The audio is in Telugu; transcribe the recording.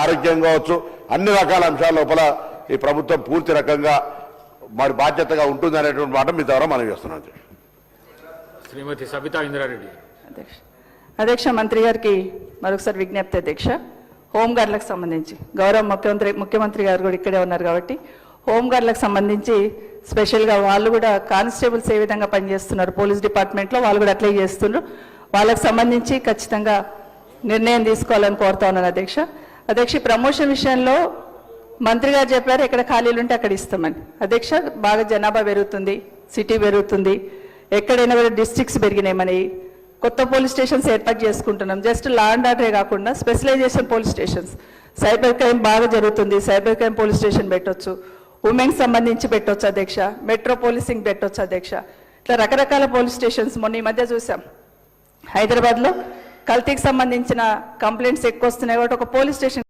ఆరోగ్యం కావచ్చు అన్ని రకాల అంశాల లోపల ఈ ప్రభుత్వం పూర్తి రకంగా మరి బాధ్యతగా ఉంటుంది అనేటువంటి మాట మీ ద్వారా మనం చేస్తున్నాం. శ్రీమతి సబితా ఇంద్రారెడ్డి. అధ్యక్ష మంత్రి గారికి మరొకసారి విజ్ఞప్తి అధ్యక్ష, హోంగార్డులకు సంబంధించి గౌరవ ముఖ్యమంత్రి గారు కూడా ఇక్కడే ఉన్నారు కాబట్టి హోంగార్డులకు సంబంధించి స్పెషల్గా వాళ్ళు కూడా కానిస్టేబుల్స్ ఏ విధంగా పనిచేస్తున్నారు పోలీస్ డిపార్ట్మెంట్లో వాళ్ళు కూడా అట్లే చేస్తున్నారు. వాళ్ళకు సంబంధించి ఖచ్చితంగా నిర్ణయం తీసుకోవాలని కోరుతా ఉన్నాను అధ్యక్ష. అధ్యక్ష ప్రమోషన్ విషయంలో మంత్రి గారు చెప్పారు ఎక్కడ ఖాళీలు ఉంటే అక్కడ ఇస్తామని. అధ్యక్ష బాగా జనాభా పెరుగుతుంది, సిటీ పెరుగుతుంది, ఎక్కడైనా కూడా డిస్ట్రిక్ట్స్ పెరిగినాయి, మనకి కొత్త పోలీస్ స్టేషన్స్ ఏర్పాటు చేసుకుంటున్నాం. జస్ట్ లా అండ్ ఆర్డరే కాకుండా specialisation police stations, cyber crime బాగా జరుగుతుంది, సైబర్ క్రైమ్ పోలీస్ స్టేషన్ పెట్టొచ్చు, ఉమెన్కి సంబంధించి పెట్టొచ్చు అధ్యక్ష, మెట్రో పోలీసింగ్ పెట్టొచ్చు అధ్యక్ష. ఇట్లా రకరకాల పోలీస్ స్టేషన్స్ మొన్న ఈ మధ్య చూసాం హైదరాబాద్లో కల్తీకి సంబంధించిన కంప్లైంట్స్ ఎక్కువ వస్తున్నాయి కాబట్టి ఒక పోలీస్ స్టేషన్